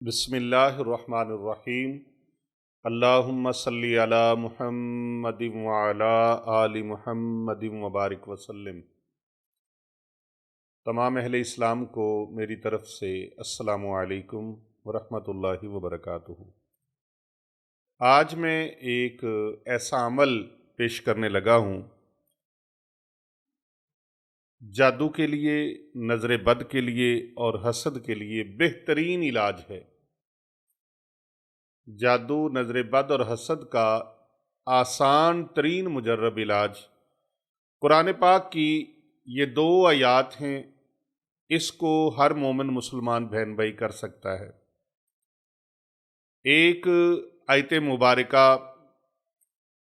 بسم اللہ الرحمن الرحیم۔ اللہم صلی علی محمد وعلی آل محمد وبارک وسلم۔ تمام اہل اسلام کو میری طرف سے السلام علیکم ورحمۃ اللہ وبرکاتہ۔ آج میں ایک ایسا عمل پیش کرنے لگا ہوں جادو کے لیے، نظر بد کے لیے اور حسد کے لیے بہترین علاج ہے۔ جادو، نظر بد اور حسد کا آسان ترین مجرب علاج قرآن پاک کی یہ دو آیات ہیں۔ اس کو ہر مومن مسلمان بہن بھائی کر سکتا ہے۔ ایک آیت مبارکہ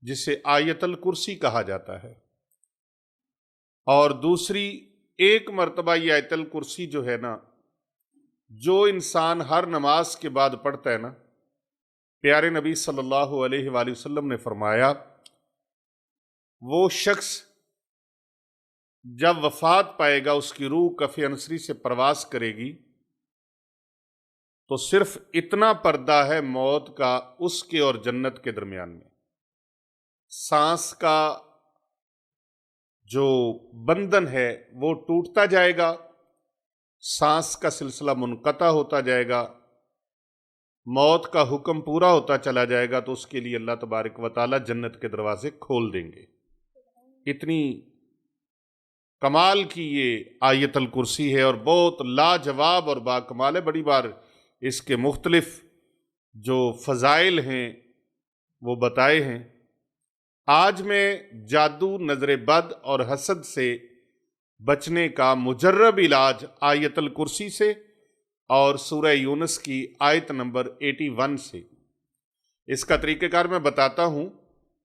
جسے آیت الکرسی کہا جاتا ہے، اور دوسری ایک مرتبہ یہ آیت الکرسی جو ہے نا، جو انسان ہر نماز کے بعد پڑھتا ہے نا، پیارے نبی صلی اللہ علیہ وآلہ وسلم نے فرمایا وہ شخص جب وفات پائے گا، اس کی روح کف انصری سے پرواز کرے گی تو صرف اتنا پردہ ہے موت کا اس کے اور جنت کے درمیان میں، سانس کا جو بندھن ہے وہ ٹوٹتا جائے گا، سانس کا سلسلہ منقطع ہوتا جائے گا، موت کا حکم پورا ہوتا چلا جائے گا، تو اس کے لیے اللہ تبارک و تعالی جنت کے دروازے کھول دیں گے۔ اتنی کمال کی یہ آیت الکرسی ہے اور بہت لاجواب اور باکمال ہے۔ بڑی بار اس کے مختلف جو فضائل ہیں وہ بتائے ہیں۔ آج میں جادو، نظر بد اور حسد سے بچنے کا مجرب علاج آیت الکرسی سے اور سورہ یونس کی آیت نمبر 81 سے، اس کا طریقہ کار میں بتاتا ہوں،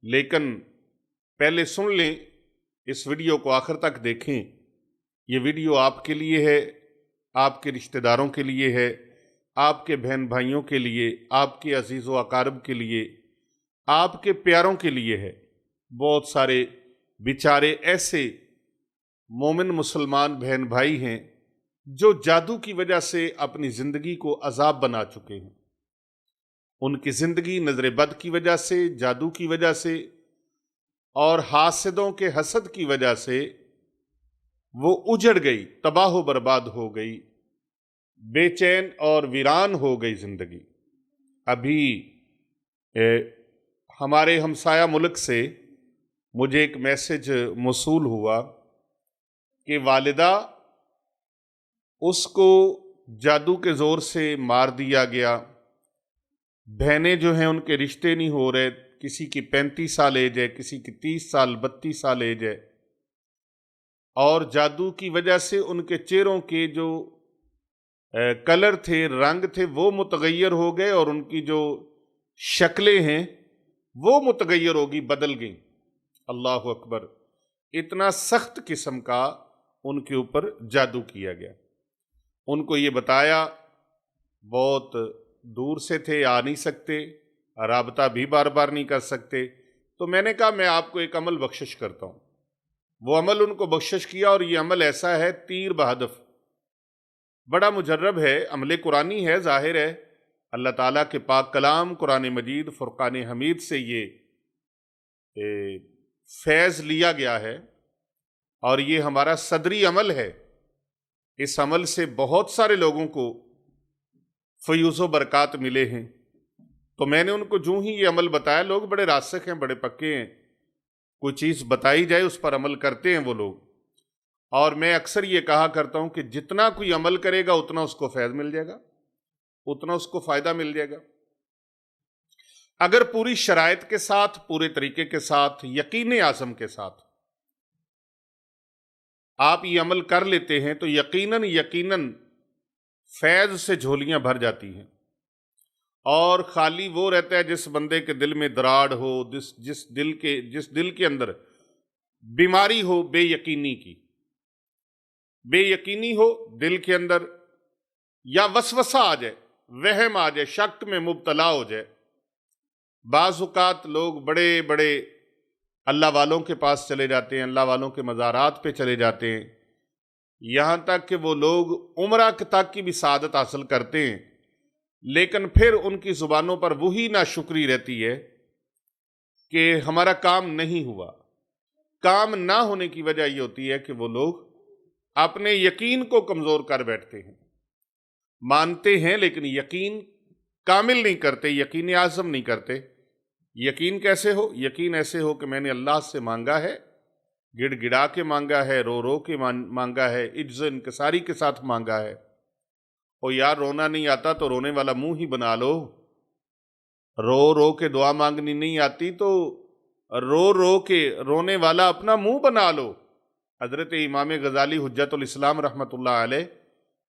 لیکن پہلے سن لیں، اس ویڈیو کو آخر تک دیکھیں۔ یہ ویڈیو آپ کے لیے ہے، آپ کے رشتہ داروں کے لیے ہے، آپ کے بہن بھائیوں کے لیے، آپ کے عزیز و اقارب کے لیے، آپ کے پیاروں کے لیے ہے۔ بہت سارے بیچارے ایسے مومن مسلمان بہن بھائی ہیں جو جادو کی وجہ سے اپنی زندگی کو عذاب بنا چکے ہیں۔ ان کی زندگی نظر بد کی وجہ سے، جادو کی وجہ سے اور حاسدوں کے حسد کی وجہ سے وہ اجڑ گئی، تباہ و برباد ہو گئی، بے چین اور ویران ہو گئی زندگی۔ ابھی ہمارے ہمسایہ ملک سے مجھے ایک میسج موصول ہوا کہ والدہ اس کو جادو کے زور سے مار دیا گیا، بہنیں جو ہیں ان کے رشتے نہیں ہو رہے، کسی کی 35 سال ایج ہے، کسی کی 30 سال 32 سال ایج ہے، اور جادو کی وجہ سے ان کے چہروں کے جو کلر تھے، رنگ تھے، وہ متغیر ہو گئے، اور ان کی جو شکلیں ہیں وہ متغیر ہوگی، بدل گئیں۔ اللہ اکبر! اتنا سخت قسم کا ان کے اوپر جادو کیا گیا۔ ان کو یہ بتایا، بہت دور سے تھے، آ نہیں سکتے، رابطہ بھی بار بار نہیں کر سکتے، تو میں نے کہا میں آپ کو ایک عمل بخشش کرتا ہوں۔ وہ عمل ان کو بخشش کیا، اور یہ عمل ایسا ہے تیر بہدف، بڑا مجرب ہے، عمل قرآنی ہے، ظاہر ہے اللہ تعالیٰ کے پاک کلام قرآن مجید فرقان حمید سے یہ فیض لیا گیا ہے، اور یہ ہمارا صدری عمل ہے۔ اس عمل سے بہت سارے لوگوں کو فیوز و برکات ملے ہیں۔ تو میں نے ان کو جو ہی یہ عمل بتایا، لوگ بڑے راسخ ہیں، بڑے پکے ہیں، کوئی چیز بتائی جائے اس پر عمل کرتے ہیں وہ لوگ۔ اور میں اکثر یہ کہا کرتا ہوں کہ جتنا کوئی عمل کرے گا اتنا اس کو فیض مل جائے گا، اتنا اس کو فائدہ مل جائے گا۔ اگر پوری شرائط کے ساتھ، پورے طریقے کے ساتھ، یقین اعظم کے ساتھ آپ یہ عمل کر لیتے ہیں تو یقیناً فیض سے جھولیاں بھر جاتی ہیں، اور خالی وہ رہتا ہے جس بندے کے دل میں دراڑ ہو، جس دل کے اندر بیماری ہو بے یقینی کی، بے یقینی ہو دل کے اندر، یا وسوسہ آ جائے، وہم آ جائے، شک میں مبتلا ہو جائے۔ بعض اوقات لوگ بڑے بڑے اللہ والوں کے پاس چلے جاتے ہیں، اللہ والوں کے مزارات پہ چلے جاتے ہیں، یہاں تک کہ وہ لوگ عمرہ تک کی بھی سعادت حاصل کرتے ہیں، لیکن پھر ان کی زبانوں پر وہی ناشکری رہتی ہے کہ ہمارا کام نہیں ہوا۔ کام نہ ہونے کی وجہ یہ ہوتی ہے کہ وہ لوگ اپنے یقین کو کمزور کر بیٹھتے ہیں، مانتے ہیں لیکن یقین کامل نہیں کرتے، یقین اعظم نہیں کرتے۔ یقین کیسے ہو؟ یقین ایسے ہو کہ میں نے اللہ سے مانگا ہے، گڑ گڑا کے مانگا ہے، رو رو کے مانگا ہے، عجز انکساری کے ساتھ مانگا ہے۔ اور یار رونا نہیں آتا تو رونے والا منہ ہی بنا لو، رو رو کے دعا مانگنی نہیں آتی تو رو رو کے رونے والا اپنا منہ بنا لو۔ حضرت امام غزالی حجت الاسلام رحمۃ اللہ علیہ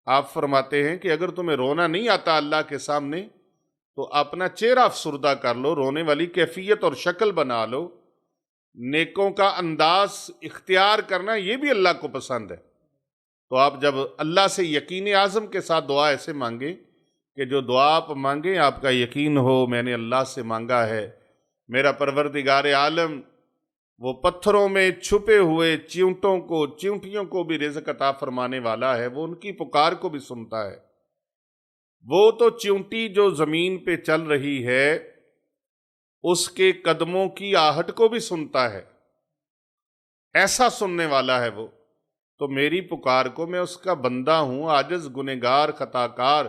آپ فرماتے ہیں کہ اگر تمہیں رونا نہیں آتا اللہ کے سامنے تو اپنا چہرہ افسردہ کر لو، رونے والی کیفیت اور شکل بنا لو۔ نیکوں کا انداز اختیار کرنا یہ بھی اللہ کو پسند ہے۔ تو آپ جب اللہ سے یقین اعظم کے ساتھ دعا ایسے مانگیں کہ جو دعا آپ مانگیں آپ کا یقین ہو میں نے اللہ سے مانگا ہے، میرا پروردگار عالم وہ پتھروں میں چھپے ہوئے چیونٹیوں کو بھی رزق عطا فرمانے والا ہے، وہ ان کی پکار کو بھی سنتا ہے۔ وہ تو چیونٹی جو زمین پہ چل رہی ہے اس کے قدموں کی آہٹ کو بھی سنتا ہے، ایسا سننے والا ہے وہ۔ تو میری پکار کو، میں اس کا بندہ ہوں، عاجز گنہگار خطاکار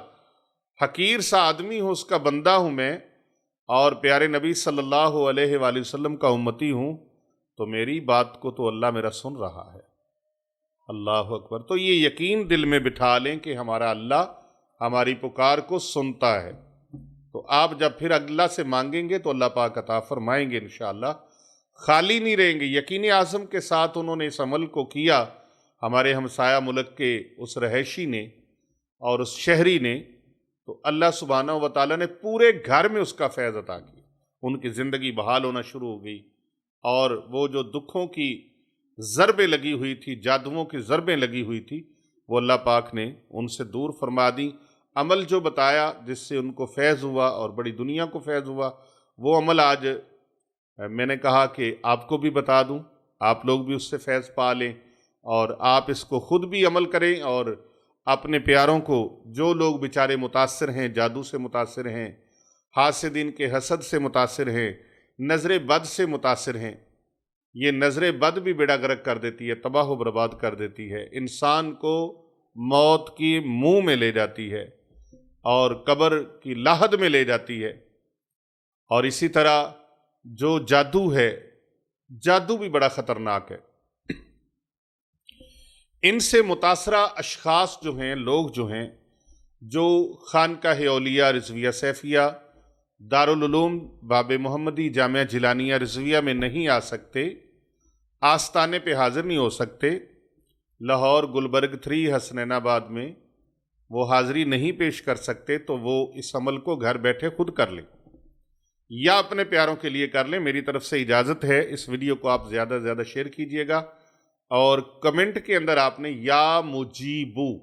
حقیر سا آدمی ہوں، اس کا بندہ ہوں میں، اور پیارے نبی صلی اللہ علیہ وآلہ وسلم کا امتی ہوں، تو میری بات کو تو اللہ میرا سن رہا ہے۔ اللہ اکبر۔ تو یہ یقین دل میں بٹھا لیں کہ ہمارا اللہ ہماری پکار کو سنتا ہے۔ تو آپ جب پھر اللہ سے مانگیں گے تو اللہ پاک عطا فرمائیں گے انشاءاللہ، خالی نہیں رہیں گے۔ یقین اعظم کے ساتھ انہوں نے اس عمل کو کیا، ہمارے ہمسایہ ملک کے اس رہائشی نے اور اس شہری نے، تو اللہ سبحانہ و تعالیٰ نے پورے گھر میں اس کا فیض عطا کیا، ان کی زندگی بحال ہونا شروع ہو گئی، اور وہ جو دکھوں کی ضربیں لگی ہوئی تھی، جادوؤں کی ضربیں لگی ہوئی تھی، وہ اللہ پاک نے ان سے دور فرما دی۔ عمل جو بتایا جس سے ان کو فیض ہوا اور بڑی دنیا کو فیض ہوا، وہ عمل آج میں نے کہا کہ آپ کو بھی بتا دوں، آپ لوگ بھی اس سے فیض پا لیں، اور آپ اس کو خود بھی عمل کریں، اور اپنے پیاروں کو، جو لوگ بیچارے متاثر ہیں، جادو سے متاثر ہیں، حاسدین کے حسد سے متاثر ہیں، نظر بد سے متاثر ہیں۔ یہ نظر بد بھی بیڑا غرق کر دیتی ہے، تباہ و برباد کر دیتی ہے، انسان کو موت کی منہ میں لے جاتی ہے اور قبر کی لاحد میں لے جاتی ہے۔ اور اسی طرح جو جادو ہے، جادو بھی بڑا خطرناک ہے۔ ان سے متاثرہ اشخاص جو ہیں، لوگ جو ہیں، جو خانقاہ اولیاء رضویہ سیفیہ، دارالعلوم باب محمدی جامعہ جیلانیہ رضویہ میں نہیں آ سکتے، آستانے پہ حاضر نہیں ہو سکتے، لاہور گلبرگ 3 حسنین آباد میں وہ حاضری نہیں پیش کر سکتے، تو وہ اس عمل کو گھر بیٹھے خود کر لیں یا اپنے پیاروں کے لیے کر لیں۔ میری طرف سے اجازت ہے۔ اس ویڈیو کو آپ زیادہ سے زیادہ شیئر کیجئے گا، اور کمنٹ کے اندر آپ نے یا مجیبو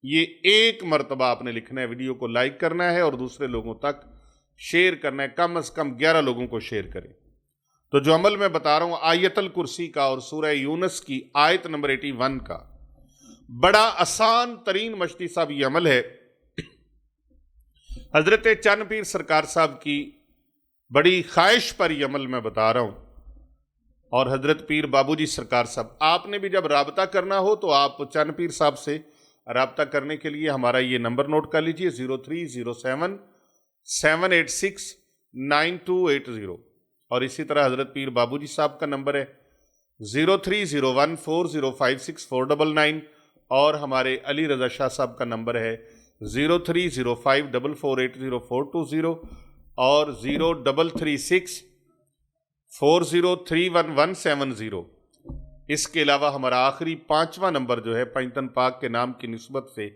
یہ ایک مرتبہ آپ نے لکھنا ہے، ویڈیو کو لائک کرنا ہے اور دوسرے لوگوں تک شیئر کرنا ہے، کم از کم 11 لوگوں کو شیئر کریں۔ تو جو عمل میں بتا رہا ہوں آیت الکرسی کا اور سورہ یونس کی آیت نمبر 81 کا، بڑا آسان ترین مشتی صاحب یہ عمل ہے۔ حضرت چند پیر سرکار صاحب کی بڑی خواہش پر یہ عمل میں بتا رہا ہوں، اور حضرت پیر بابو جی سرکار صاحب، آپ نے بھی جب رابطہ کرنا ہو تو آپ چند پیر صاحب سے رابطہ کرنے کے لیے ہمارا یہ نمبر نوٹ کر لیجئے، 0307 786 9280، اور اسی طرح حضرت پیر بابو جی صاحب کا نمبر ہے 0301 4056 499، اور ہمارے علی رضا شاہ صاحب کا نمبر ہے 0305 4480 420 اور 0336 4031 اس کے علاوہ ہمارا آخری 5واں نمبر جو ہے پنجتن پاک کے نام کی نسبت سے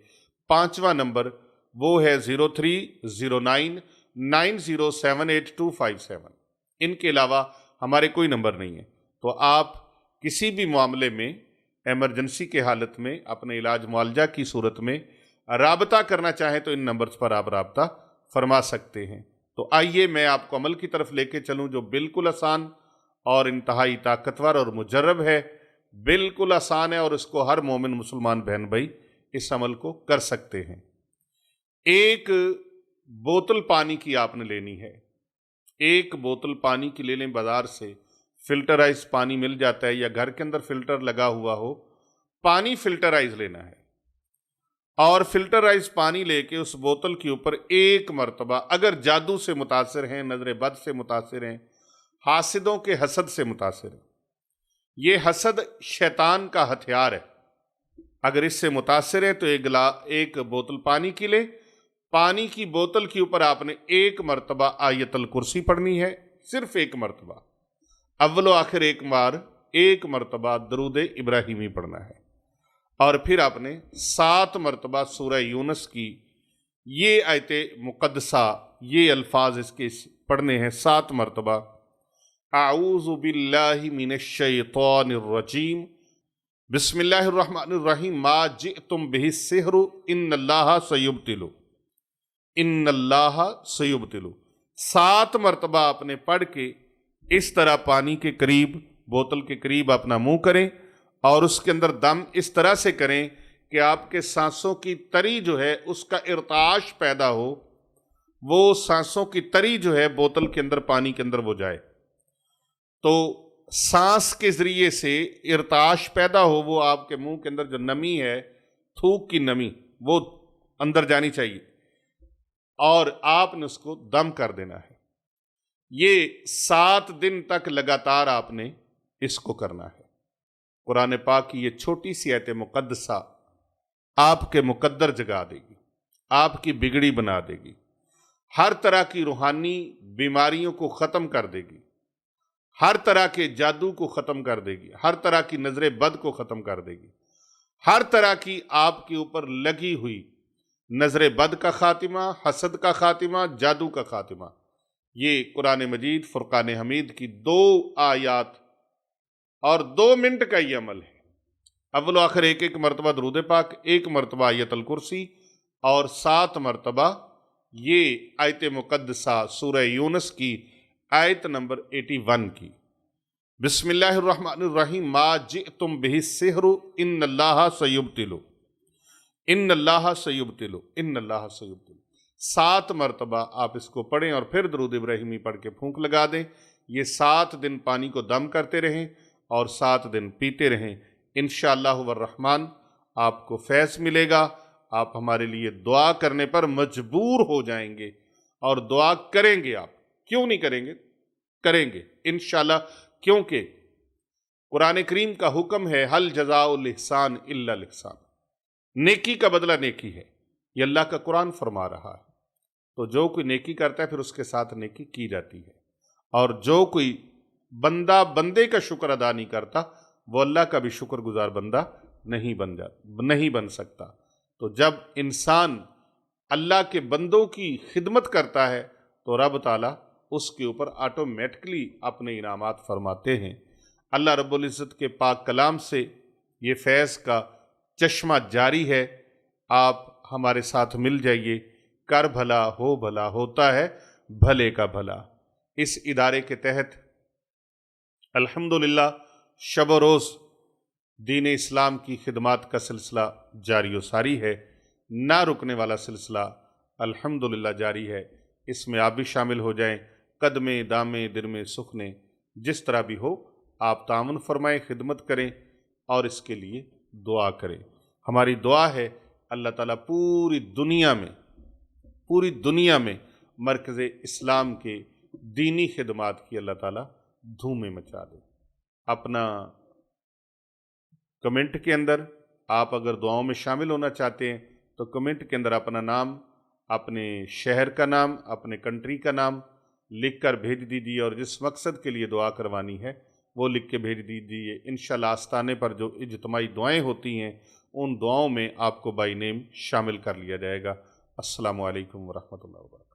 5واں نمبر، وہ ہے 0309 9078 ان کے علاوہ ہمارے کوئی نمبر نہیں ہے۔ تو آپ کسی بھی معاملے میں، ایمرجنسی کے حالت میں، اپنے علاج معالجہ کی صورت میں رابطہ کرنا چاہیں تو ان نمبرز پر آپ رابطہ فرما سکتے ہیں۔ تو آئیے میں آپ کو عمل کی طرف لے کے چلوں جو بالکل آسان اور انتہائی طاقتور اور مجرب ہے، بالکل آسان ہے، اور اس کو ہر مومن مسلمان بہن بھائی اس عمل کو کر سکتے ہیں۔ ایک بوتل پانی کی آپ نے لینی ہے، ایک بوتل پانی کی لے لیں بازار سے، فلٹرائز پانی مل جاتا ہے یا گھر کے اندر فلٹر لگا ہوا ہو، پانی فلٹرائز لینا ہے اور فلٹرائز پانی لے کے اس بوتل کے اوپر ایک مرتبہ، اگر جادو سے متاثر ہیں، نظر بد سے متاثر ہیں، حاسدوں کے حسد سے متاثر ہیں، یہ حسد شیطان کا ہتھیار ہے، اگر اس سے متاثر ہے تو ایک بوتل پانی کی لے، پانی کی بوتل کے اوپر آپ نے ایک مرتبہ آیت الکرسی پڑھنی ہے، صرف ایک مرتبہ، اول و آخر ایک مرتبہ درود ابراہیمی پڑھنا ہے، اور پھر آپ نے 7 مرتبہ سورہ یونس کی یہ آیت مقدسہ، یہ الفاظ اس کے پڑھنے ہیں 7 مرتبہ۔ اعوذ باللہ من الشیطان الرجیم، بسم اللہ الرحمن الرحیم، ما جئتم بہ السحر ان اللہ سیبطلہ، ان اللہ سیبطلہ، 7 مرتبہ آپ نے پڑھ کے اس طرح پانی کے قریب، بوتل کے قریب اپنا منہ کریں اور اس کے اندر دم اس طرح سے کریں کہ آپ کے سانسوں کی تری جو ہے اس کا ارتعاش پیدا ہو، وہ سانسوں کی تری جو ہے بوتل کے اندر، پانی کے اندر وہ جائے، تو سانس کے ذریعے سے ارتعاش پیدا ہو، وہ آپ کے منہ کے اندر جو نمی ہے، تھوک کی نمی، وہ اندر جانی چاہیے اور آپ نے اس کو دم کر دینا ہے۔ یہ 7 دن تک لگاتار آپ نے اس کو کرنا ہے۔ قرآن پاک کی یہ چھوٹی سی آیت مقدسہ آپ کے مقدر جگا دے گی، آپ کی بگڑی بنا دے گی، ہر طرح کی روحانی بیماریوں کو ختم کر دے گی، ہر طرح کے جادو کو ختم کر دے گی، ہر طرح کی نظر بد کو ختم کر دے گی، ہر طرح کی آپ کے اوپر لگی ہوئی نظر بد کا خاتمہ، حسد کا خاتمہ، جادو کا خاتمہ۔ یہ قرآن مجید فرقان حمید کی 2 آیات اور 2 منٹ کا یہ عمل ہے۔ اول و آخر ایک مرتبہ درود پاک، 1 مرتبہ آیت الکرسی اور 7 مرتبہ یہ آیت مقدسہ سورہ یونس کی آیت نمبر 81 کی، بسم اللہ الرحمن الرحیم، ما جئتم بہ السحر ان اللہ سیبطلہ، ان اللہ سیبطلہ، ان اللہ سیبطلہ، 7 مرتبہ آپ اس کو پڑھیں اور پھر درود ابراہیمی پڑھ کے پھونک لگا دیں۔ یہ 7 دن پانی کو دم کرتے رہیں اور 7 دن پیتے رہیں، انشاءاللہ والرحمن آپ کو فیض ملے گا، آپ ہمارے لیے دعا کرنے پر مجبور ہو جائیں گے اور دعا کریں گے۔ آپ کیوں نہیں کریں گے؟ کریں گے انشاءاللہ، کیونکہ قرآن کریم کا حکم ہے حل جزاء الاحسان الا الاحسان، نیکی کا بدلہ نیکی ہے، یہ اللہ کا قرآن فرما رہا ہے۔ تو جو کوئی نیکی کرتا ہے پھر اس کے ساتھ نیکی کی جاتی ہے، اور جو کوئی بندہ بندے کا شکر ادا نہیں کرتا وہ اللہ کا بھی شکر گزار بندہ نہیں بن سکتا۔ تو جب انسان اللہ کے بندوں کی خدمت کرتا ہے تو رب تعالیٰ اس کے اوپر آٹومیٹکلی اپنے انعامات فرماتے ہیں۔ اللہ رب العزت کے پاک کلام سے یہ فیض کا چشمہ جاری ہے، آپ ہمارے ساتھ مل جائیے، کر بھلا ہو بھلا ہوتا ہے بھلے کا بھلا۔ اس ادارے کے تحت الحمدللہ شب و روز دین اسلام کی خدمات کا سلسلہ جاری و ساری ہے، نہ رکنے والا سلسلہ الحمدللہ جاری ہے۔ اس میں آپ بھی شامل ہو جائیں، قدمے دامے درمے سخنے، جس طرح بھی ہو آپ تعاون فرمائیں، خدمت کریں اور اس کے لیے دعا کریں۔ ہماری دعا ہے اللہ تعالیٰ پوری دنیا میں مرکز اسلام کے دینی خدمات کی اللہ تعالیٰ دھومیں مچا دے۔ اپنا کمنٹ کے اندر آپ اگر دعاؤں میں شامل ہونا چاہتے ہیں تو کمنٹ کے اندر اپنا نام، اپنے شہر کا نام، اپنے کنٹری کا نام لکھ کر بھیج دیجیے، اور جس مقصد کے لیے دعا کروانی ہے وہ لکھ کے بھیج دیجیے۔ انشاءاللہ آستانے پر جو اجتماعی دعائیں ہوتی ہیں ان دعاؤں میں آپ کو بائی نیم شامل کر لیا جائے گا۔ السلام علیکم ورحمۃ اللہ وبرکاتہ۔